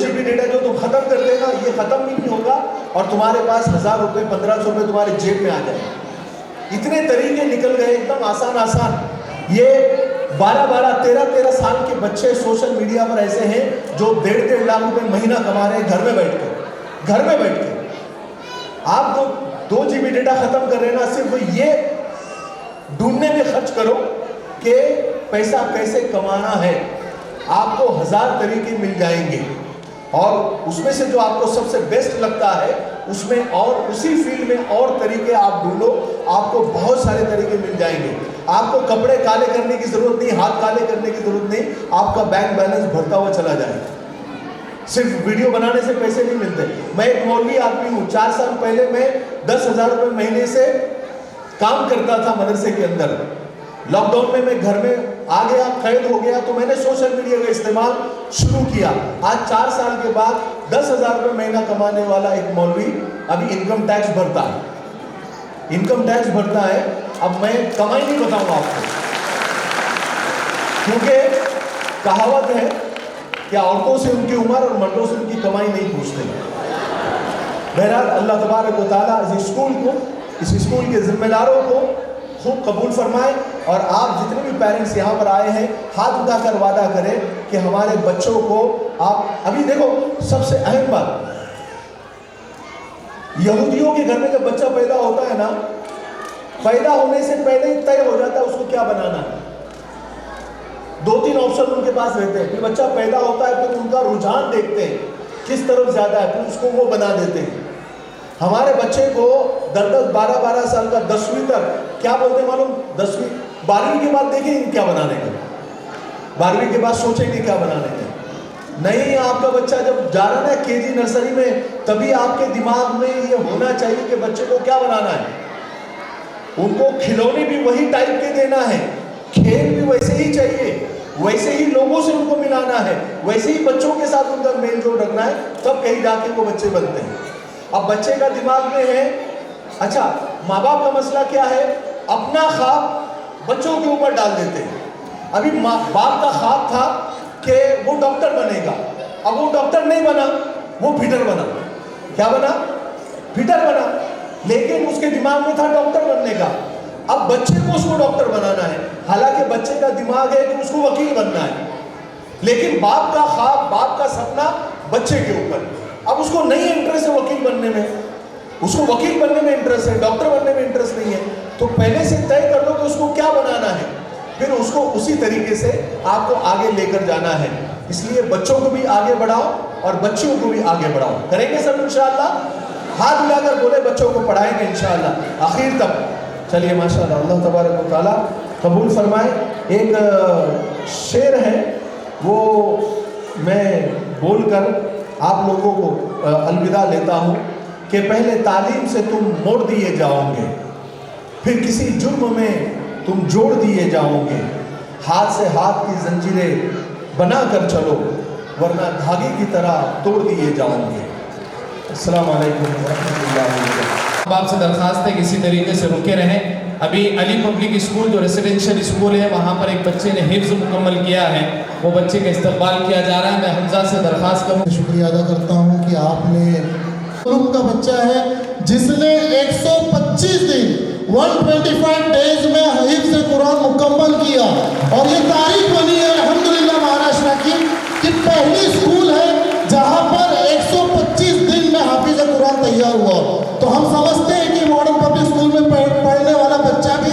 GB ڈیٹا جو تم ختم کر دے گا یہ ختم بھی نہیں ہوگا اور تمہارے پاس 1000 روپے 1500 روپے تمہارے جیب میں آ جائے. اتنے طریقے نکل گئے ایک دم آسان. یہ 12-13 سال کے بچے سوشل میڈیا پر ایسے ہیں جو 1.5 لاکھ روپے مہینہ کما رہے ہیں گھر میں بیٹھ کے. آپ 2 GB ڈیٹا ختم کر رہے ہیں نا, صرف یہ ڈھونڈنے میں خرچ کرو کہ پیسہ کیسے کمانا ہے. آپ کو 1000 طریقے مل جائیں گے اور اس میں سے جو آپ کو سب سے بیسٹ لگتا ہے اس میں اور اسی فیلڈ میں اور طریقے آپ ڈھونڈو, آپ کو بہت سارے طریقے مل جائیں گے. آپ کو کپڑے کالے کرنے کی ضرورت نہیں, ہاتھ کالے کرنے کی ضرورت نہیں, آپ کا بینک بیلنس بڑھتا ہوا چلا جائے. صرف ویڈیو بنانے سے پیسے نہیں ملتے. میں ایک مولوی آدمی ہوں, 4 سال پہلے میں 10,000 روپے مہینے سے کام کرتا تھا مدرسے کے اندر. لاک ڈاؤن میں گھر میں آ گیا, قید ہو گیا, تو میں نے سوشل میڈیا کا استعمال شروع کیا. آج 4 سال کے بعد 10,000 روپے مہینہ کمانے والا ایک مولوی ابھی انکم ٹیکس بھرتا ہے. اب میں کمائی نہیں بتاؤں گا آپ کو, کیونکہ کہاوت ہے کہ عورتوں سے ان کی عمر اور مردوں سے ان کی کمائی نہیں پوچھتے. بہرحال اللہ تبارک و تعالیٰ اس اسکول کے ذمہ داروں کو خوب قبول فرمائے اور آپ جتنے بھی پیرنٹس یہاں پر آئے ہیں ہاتھ اٹھا کر وعدہ کریں کہ ہمارے بچوں کو آپ. ابھی دیکھو سب سے اہم بات, یہودیوں کے گھر میں جب بچہ پیدا ہوتا ہے نا, پیدا ہونے سے پہلے ہی طے ہو جاتا ہے اس کو کیا بنانا ہے. 2-3 آپشن ان کے پاس رہتے ہیں. پھر بچہ پیدا ہوتا ہے, پھر ان کا رجحان دیکھتے ہیں کس طرف زیادہ ہے, پھر اس کو وہ بنا دیتے ہیں. ہمارے بچے کو 10-12 سال کا 10ویں تک کیا بولتے ہیں معلوم, 12ویں کے بعد دیکھیں کیا بنانے کا, 12ویں کے بعد سوچیں گے کیا بنانے کا. نہیں, آپ کا بچہ جب جا رہا ہے KG نرسری میں تبھی آپ کے دماغ میں یہ ہونا چاہیے کہ بچے کو کیا بنانا ہے. ان کو کھلونے بھی وہی ٹائپ کے دینا ہے, کھیل بھی ویسے ہی چاہیے, ویسے ہی لوگوں سے ان کو ملانا ہے, ویسے ہی بچوں کے ساتھ ان کا میل جول رکھنا ہے, تب کہیں جا کے وہ بچے بنتے ہیں. اب بچے کا دماغ میں ہے, اچھا ماں باپ کا مسئلہ کیا ہے, اپنا خواب بچوں کے اوپر ڈال دیتے ہیں. ابھی باپ کا خواب تھا کہ وہ ڈاکٹر بنے گا, اب وہ ڈاکٹر نہیں بنا, وہ فٹر بنا. کیا بنا؟ فٹر بنا. لیکن اس کے دماغ میں تھا ڈاکٹر بننے کا. اب بچے کو اس کو ڈاکٹر بنانا ہے, حالانکہ بچے کا دماغ ہے کہ اس کو وکیل بننا ہے. لیکن باپ کا خواب, باپ کا سپنا بچے کے اوپر. اب اس کو نہیں انٹرسٹ ہے وکیل بننے میں, اس کو وکیل بننے میں انٹرسٹ ہے, ڈاکٹر بننے میں انٹرسٹ نہیں ہے. تو پہلے سے طے کر دو کہ اس کو کیا بنانا ہے, پھر اس کو اسی طریقے سے آپ کو آگے لے کر جانا ہے. اس لیے بچوں کو بھی آگے بڑھاؤ اور بچیوں کو بھی آگے بڑھاؤ. کریں گے سب انشاءاللہ؟ ہاتھ ملا کر بولے بچوں کو پڑھائیں گے انشاءاللہ آخر تک. چلیے ماشاءاللہ, اللہ تبارک و تعالیٰ قبول فرمائے. ایک شعر ہے وہ میں بول کر آپ لوگوں کو الوداع لیتا ہوں کہ پہلے تعلیم سے تم موڑ دیے جاؤ گے, پھر کسی جرم میں تم جوڑ دیے جاؤ گے. ہاتھ سے ہاتھ کی زنجیریں بنا کر چلو ورنہ دھاگے کی طرح توڑ دیے جاؤ گے. السلام علیکم ورحمۃ اللہ وبرکاتہ. آپ سے درخواست ہے کسی طریقے سے رکے رہیں. ابھی علی پبلک اسکول جو ریزیڈینشیل اسکول ہے وہاں پر ایک بچے نے حفظ مکمل کیا ہے, وہ بچے کا استقبال کیا جا رہا ہے. میں حمزہ سے درخواست کروں. شکریہ ادا کرتا ہوں کہ آپ نے علوم کا بچہ ہے جس نے 125 دن 125 ڈیز میں حفظ قرآن مکمل کیا اور یہ تاریخ بنی ہے الحمدللہ مہاراشٹر کی کہ پہلی اسکول ہے جہاں پر 125 دن میں حافظ قرآن تیار ہوا. تو ہم سمجھتے ہیں کہ ماڈرن پبلک اسکول میں پڑھنے والا بچہ بھی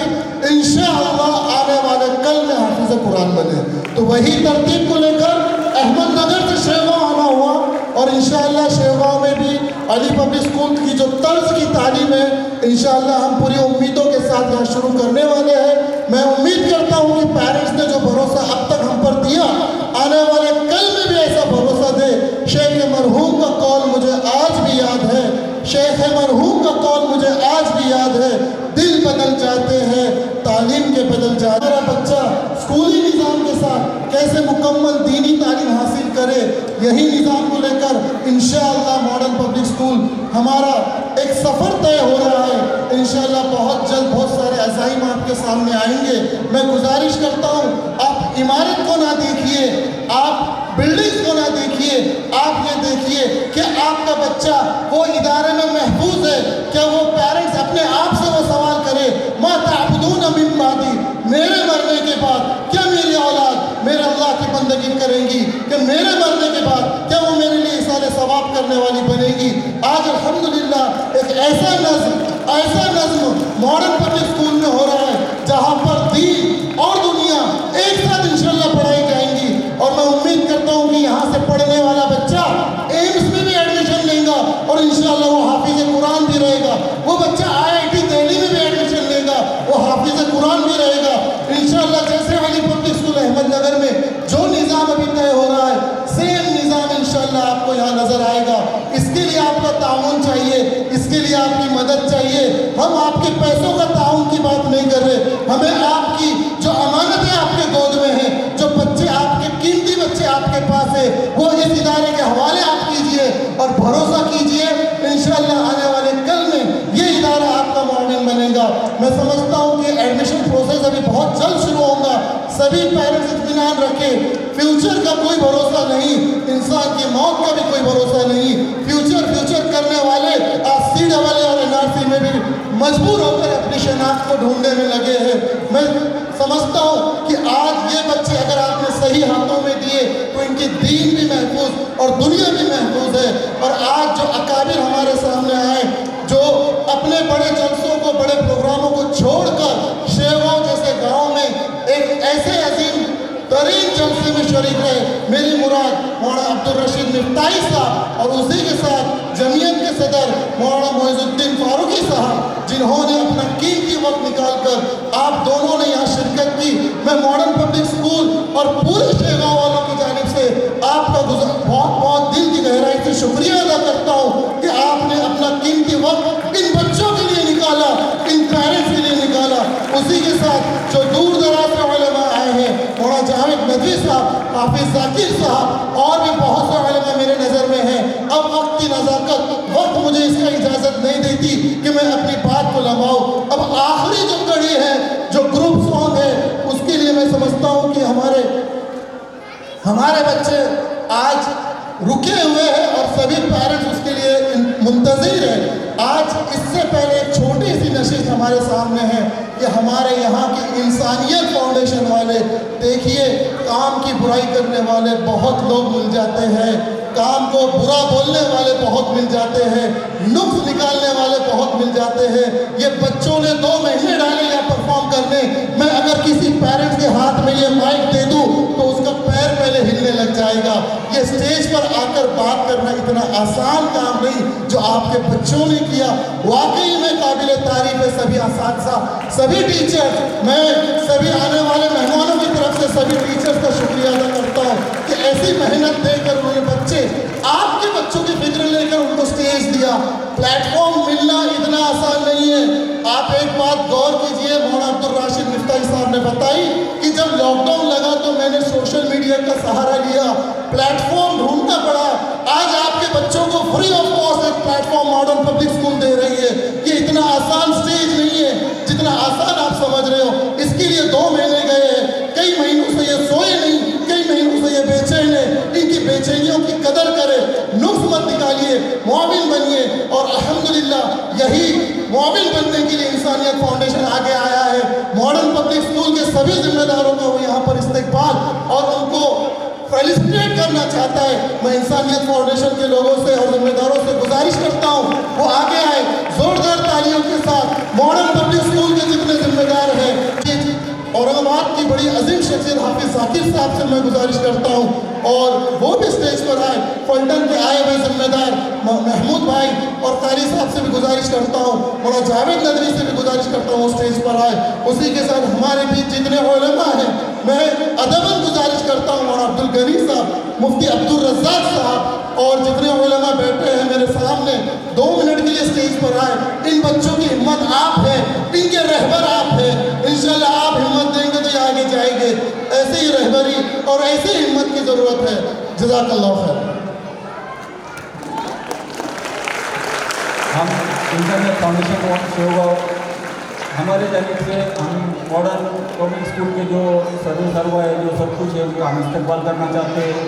انشاءاللہ آنے والے کل میں حافظ قرآن بنے. تو وہی ترتیب کو لے کر احمد نگر سے شیوگاؤں آنا ہوا اور انشاءاللہ شیوگاؤں میں بھی علی پبلک اسکول کی جو طرز کی تعلیم ہے انشاءاللہ ہم پوری امیدوں کے ساتھ یہاں شروع کرنے والے ہیں. میں امید کرتا ہوں کہ پیرنٹس نے جو بھروسہ اب تک ہم پر دیا آنے والے کل میں بھی ایسا بھروسہ دے. شیخ مرحوم کا قول مجھے آج بھی یاد ہے, شیخ مرحوم کا قول مجھے آج بھی یاد ہے, دل بدل جاتے ہیں تعلیم کے بدل جاتے. میرا بچہ اسکولی نظام کے ساتھ کیسے مکمل دینی تعلیم حاصل کرے, یہی نظام کو لے کر انشاءاللہ ماڈرن پبلک اسکول ہمارا ایک سفر طے ہو رہا ہے. انشاءاللہ بہت جلد بہت سارے عزائم آپ کے سامنے آئیں گے. میں گزارش کرتا ہوں آپ عمارت کو نہ دیکھیے, آپ بلڈنگز کو نہ دیکھیے, آپ کا بچہ وہ ادارے میں محفوظ ہے, کیا وہ پیرنٹس اپنے آپ سے وہ سوال کرے ما تعبدون من بعدی, میرے مرنے کے بعد کیا میری اولاد میرے اللہ کی بندگی کریں گی, کہ میرے مرنے کے بعد کیا وہ میرے لیے اصالِ ثواب کرنے والی بنے گی. آج الحمدللہ ایک ایسا نظم ماڈرن پبلک اسکول میں ہو رہا ہے جہاں پر دین اور دنیا ایک ساتھ انشاءاللہ پڑھائی جائیں گی, اور میں امید کرتا ہوں کہ یہاں سے پڑھنے والا بچہ ایمس میں بھی ایڈمیشن لے گا اور انشاءاللہ وہ حافظ قرآن بھی رہے گا. وہ بچہ IIT دہلی میں بھی ایڈمیشن لے گا, وہ حافظ قرآن بھی رہے گا انشاءاللہ. جیسے علی پبلک اسکول احمد نگر میں جو نظام ابھی طے ہو رہا ہے, سیم نظام انشاءاللہ آپ کو یہاں نظر آئے گا. اس کے لیے آپ کا تعاون چاہیے, اس کے لیے آپ کی مدد چاہیے. ہم آپ کے پیسوں کا تعاون کی بات نہیں کر رہے, ہمیں آپ کی جو امانتیں آپ کے گود میں ہیں, جو بچے آپ کے قیمتی بچے آپ کے پاس ہے, وہ اس ادارے کے حوالے آپ کیجئے اور بھروسہ کیجئے انشاءاللہ آنے والے کل میں یہ ادارہ آپ کا معاون بنے گا. میں سمجھتا ہوں کہ ایڈمیشن پروسیس ابھی بہت جلد شروع ہوگا. سبھی پیرنٹس اطمینان رکھیں, فیوچر کا کوئی بھروسہ نہیں, انسان کی موت کا بھی کوئی بھروسہ نہیں. فیوچر کرنے والے آج CAA اور NRC میں بھی مجبور ہو کر اپنی شناخت کو ڈھونڈنے میں لگے ہیں. میں سمجھتا ہوں کہ آج یہ بچے اگر آپ نے صحیح ہاتھوں میں دیے تو ان کی دین بھی محفوظ اور دنیا بھی محفوظ ہے. اور آج جو اکابر ہمارے سامنے آئے, جو اپنے بڑے جلسوں کو, بڑے پروگراموں کو چھوڑ کر شیرگاؤں جیسے گاؤں میں ایک ایسے عظیم ترین جلسے میں شریک رہے, میری مراد مولانا عبدالرشید مفتاحی صاحب اور اسی کے ساتھ جمعیت کے صدر مولانا معز الدین فاروقی صاحب, جنہوں نے اپنا قیمتی وقت نکال کر آپ دونوں نے یہاں شرکت کی. میں ماڈرن پبلک اسکول اور پورے شیرگاؤں والوں کی جانب سے آپ کا بہت دل کی گہرائی سے شکریہ ادا کرتا ہوں کہ آپ نے اپنا قیمتی وقت ان بچوں کے لیے نکالا, ان پیرنٹس کے لیے نکالا. اسی کے ساتھ جو دور دراز سے علماء آئے ہیں, مولانا جاوید ندوی صاحب, حافظ ذاکر صاحب اور بھی بہت سے علماء میرے نظر میں ہیں. اب وقت کی نزاکت, وقت مجھے اس کا اجازت نہیں دیتی کہ میں اپنی بات کو لمباؤں. اب آخری جو کڑی ہے, جو گروپ سانگ ہے, اس کے لیے میں سمجھتا ہوں کہ ہمارے بچے آج رکے ہوئے ہیں اور سبھی پیرنٹس اس کے لیے منتظر ہیں. آج اس سے پہلے ایک چھوٹی سی نشست ہمارے سامنے ہے کہ ہمارے یہاں کی انسانیت فاؤنڈیشن والے, دیکھیے کام کی برائی کرنے والے بہت لوگ مل جاتے ہیں, کام کو برا بولنے والے بہت مل جاتے ہیں, نقص نکالنے والے بہت مل جاتے ہیں. یہ بچوں نے 2 مہینے ڈالے یہاں پرفارم کرنے. میں اگر کسی پیرنٹس کے ہاتھ میں یہ مائک دے دوں تو اس کا پیر پہلے ہلنے لگ جائے گا. یہ اسٹیج پر آ کر بات کرنا اتنا آسان کام نہیں جو آپ کے بچوں نے کیا. واقعی میں قابل تعریف ہے سبھی اساتذہ, سبھی ٹیچر. میں سبھی آنے والے مہمانوں کی طرف سے سبھی ٹیچرز کا شکریہ ادا کرتا ہوں کہ ایسی محنت دے کر انہوں نے بچے, آپ کے بچوں کی فکر لے کر ان کو اسٹیج دیا. پلیٹ فارم ملنا اتنا آسان نہیں ہے. آپ ایک بات غور کیجئے, مولانا عبدالرشید مفتاحی صاحب نے بتائی کہ جب لاک ڈاؤن لگا تو میں نے سوشل میڈیا کا سہارا لیا, پلیٹ فارم ڈھونڈنا پڑا. آج آپ کے بچوں کو فری آف کاسٹ ایک platform modern public school دے رہی ہے. یہ اتنا آسان اسٹیج نہیں ہے جتنا آسان آپ سمجھ رہے ہو. اس کے لیے 2 مہینے گئے ہیں, کئی مہینوں سے یہ سوئے نہیں, کئی مہینوں سے یہ بے چین ہے. ان کی بے چینیوں کی قدر کرے, نقص مت نکالیے, معاون بنیے. اور الحمدللہ یہی معاون بننے کے لیے انسانیت فاؤنڈیشن آگے آیا ہے. ماڈرن پبلک اسکول کے سبھی ذمہ داروں کا وہ یہاں پر استقبال اور ان کو فیلسٹریٹ کرنا چاہتا ہے. میں انسانیت فاؤنڈیشن کے لوگوں سے اور ذمہ داروں سے گزارش کرتا ہوں وہ آگے آئے زوردار تالیوں کے ساتھ. ماڈرن پبلک اسکول کے جتنے ذمہ دار ہیں, اورنگ آباد کی بڑی عظیم شخصیت حافظ ذاکر صاحب سے میں گزارش کرتا ہوں اور وہ بھی اسٹیج پر آئے. فلٹن کے آئے ہوئے ذمہ دار محمود بھائی اور قاری صاحب سے بھی گزارش کرتا ہوں, مولانا جاوید ندوی سے بھی گزارش کرتا ہوں اسٹیج پر آئے. اسی کے ساتھ ہمارے بیچ جتنے علماء ہیں, میں ادباً گزارش کرتا ہوں مولانا عبدالغنی صاحب, مفتی عبدالرزاق صاحب اور جتنے علماء بیٹھے ہیں میرے سامنے, 2 منٹ کے لیے اسٹیج پر آئے. ان بچوں کی ہمت آپ ہیں, ان کے رہبر آپ ہیں. انشاءاللہ آپ ہمت دیں گے تو یہ آگے جائیں گے. ایسے ہی رہبری اور ایسے ہی ہمت کی ضرورت ہے. جزاک اللہ خیر. ہم انٹرنیٹ فاؤنڈیشن شیوگاؤں ہمارے جانب سے ہم ماڈرن پبلک اسکول کے جو سروس ہے جو سب کچھ ہے ان کا ہم استقبال کرنا چاہتے ہیں.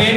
10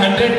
100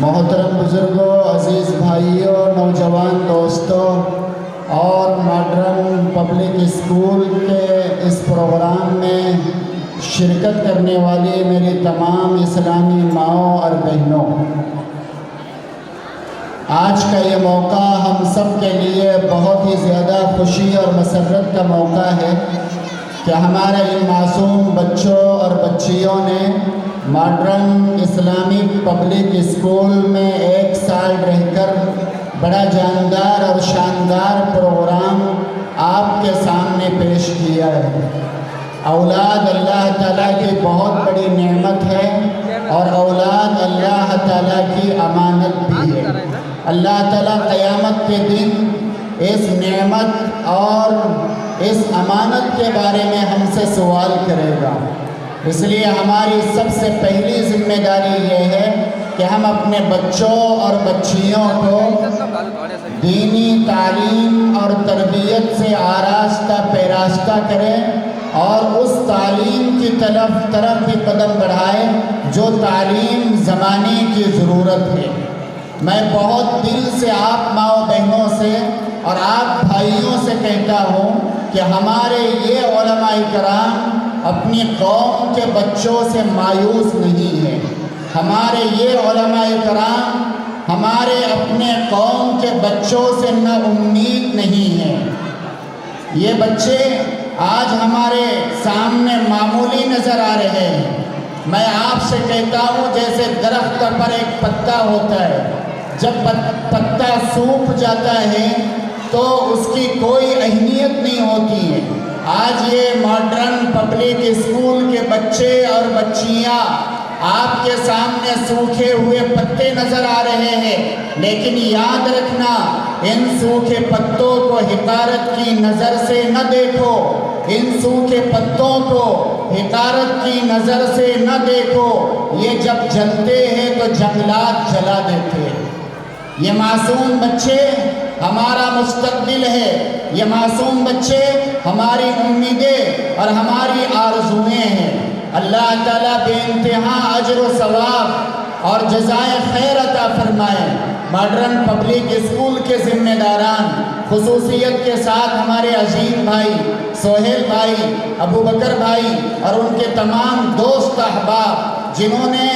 محترم بزرگوں، عزیز بھائیوں، نوجوان دوستوں اور ماڈرن پبلک اسکول کے اس پروگرام میں شرکت کرنے والی میری تمام اسلامی ماؤں اور بہنوں، آج کا یہ موقع ہم سب کے لیے بہت ہی زیادہ خوشی اور مسرت کا موقع ہے کہ ہمارے ان معصوم بچوں اور بچیوں نے ماڈرن اسلامک پبلک اسکول میں 1 سال رہ کر بڑا جاندار اور شاندار پروگرام آپ کے سامنے پیش کیا ہے۔ اولاد اللہ تعالیٰ کی بہت بڑی نعمت ہے اور اولاد اللہ تعالیٰ کی امانت بھی ہے۔ اللہ تعالیٰ قیامت کے دن اس نعمت اور اس امانت کے بارے میں ہم سے سوال کرے گا۔ اس لیے ہماری سب سے پہلی ذمہ داری یہ ہے کہ ہم اپنے بچوں اور بچیوں کو دینی تعلیم اور تربیت سے آراستہ پیراستہ کریں اور اس تعلیم کی طرف بھی قدم بڑھائیں جو تعلیم زمانے کی ضرورت ہے۔ میں بہت دل سے آپ ماؤں بہنوں سے اور آپ بھائیوں سے کہتا ہوں کہ ہمارے یہ علماء کرام اپنی قوم کے بچوں سے مایوس نہیں ہیں۔ ہمارے یہ علماء کرام ہمارے اپنے قوم کے بچوں سے نا امید نہیں ہیں۔ یہ بچے آج ہمارے سامنے معمولی نظر آ رہے ہیں۔ میں آپ سے کہتا ہوں جیسے درخت پر ایک پتا ہوتا ہے، جب پتا سوکھ جاتا ہے تو اس کی کوئی اہمیت نہیں ہوتی ہے۔ آج یہ ماڈرن پبلک اسکول کے بچے اور بچیاں آپ کے سامنے سوکھے ہوئے پتے نظر آ رہے ہیں، لیکن یاد رکھنا ان سوکھے پتوں کو حقارت کی نظر سے نہ دیکھو، ان سوکھے پتوں کو حقارت کی نظر سے نہ دیکھو۔ یہ جب جلتے ہیں تو جنگلات جلا دیتے ہیں۔ یہ معصوم بچے ہمارا مستقبل ہے، یہ معصوم بچے ہماری امیدیں اور ہماری آرزوئیں ہیں۔ اللہ تعالیٰ بے انتہا اجر و ثواب اور جزائے خیر عطا فرمائے۔ ماڈرن پبلک اسکول کے ذمہ داران خصوصیت کے ساتھ ہمارے عظیم بھائی سہیل بھائی، ابو بکر بھائی اور ان کے تمام دوست احباب جنہوں نے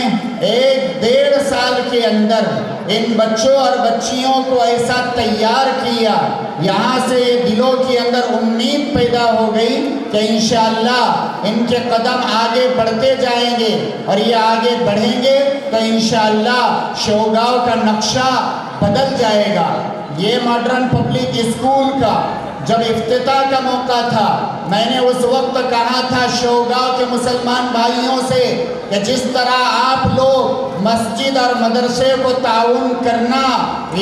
1-1.5 سال کے اندر ان بچوں اور بچیوں کو ایسا تیار کیا، یہاں سے دلوں کے اندر امید پیدا ہو گئی کہ انشاءاللہ ان کے قدم آگے بڑھتے جائیں گے اور یہ آگے بڑھیں گے تو انشاءاللہ شوگاؤں کا نقشہ بدل جائے گا۔ یہ ماڈرن پبلک اسکول کا جب افتتاح کا موقع تھا، میں نے اس وقت کہا تھا شوگاؤں کے مسلمان بھائیوں سے کہ جس طرح آپ لوگ مسجد اور مدرسے کو تعاون کرنا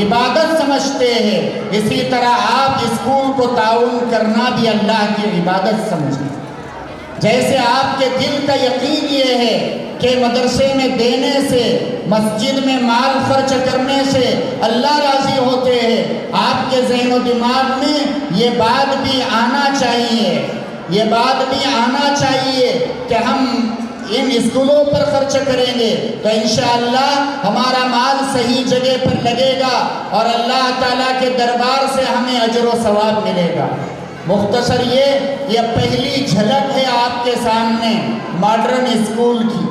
عبادت سمجھتے ہیں، اسی طرح آپ اسکول کو تعاون کرنا بھی اللہ کی عبادت سمجھیں۔ جیسے آپ کے دل کا یقین یہ ہے کہ مدرسے میں دینے سے، مسجد میں مال خرچ کرنے سے اللہ راضی ہوتے ہیں، آپ کے ذہن و دماغ میں یہ بات بھی آنا چاہیے، یہ بات بھی آنا چاہیے کہ ہم ان اسکولوں پر خرچ کریں گے تو انشاءاللہ ہمارا مال صحیح جگہ پر لگے گا اور اللہ تعالیٰ کے دربار سے ہمیں اجر و ثواب ملے گا۔ مختصر یہ پہلی جھلک ہے آپ کے سامنے ماڈرن اسکول کی۔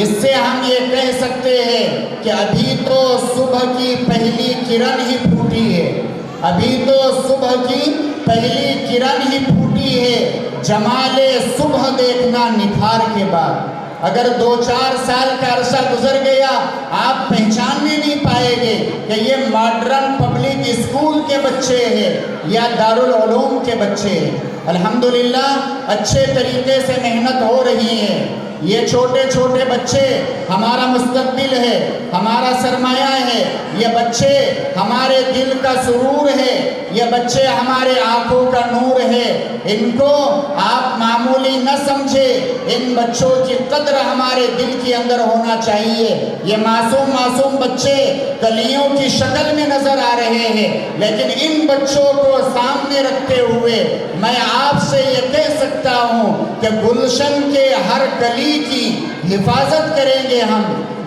اس سے ہم یہ کہہ سکتے ہیں کہ ابھی تو صبح کی پہلی کرن ہی پھوٹی ہے، ابھی تو صبح کی پہلی کرن ہی پھوٹی ہے، جمال صبح دیکھنا نکھار کے بعد۔ اگر 2-4 سال کا عرصہ گزر گیا آپ پہچاننے نہیں پائیں گے کہ یہ ماڈرن پبلک اسکول کے بچے ہیں یا دارالعلوم کے بچے ہیں۔ الحمدللہ اچھے طریقے سے محنت ہو رہی ہے۔ یہ چھوٹے چھوٹے بچے ہمارا مستقبل ہے، ہمارا سرمایہ ہے، یہ بچے ہمارے دل کا سرور ہے، یہ بچے ہمارے آنکھوں کا نور ہے۔ ان کو آپ معمولی نہ سمجھے، ان بچوں کی قدر ہمارے دل کے اندر ہونا چاہیے۔ یہ معصوم بچے کلیوں کی شکل میں نظر آ رہے ہیں، لیکن ان بچوں کو سامنے رکھتے ہوئے میں آپ سے یہ کہہ سکتا ہوں کہ گلشن کے ہر کلی کی حفاظت کریں گے ہم،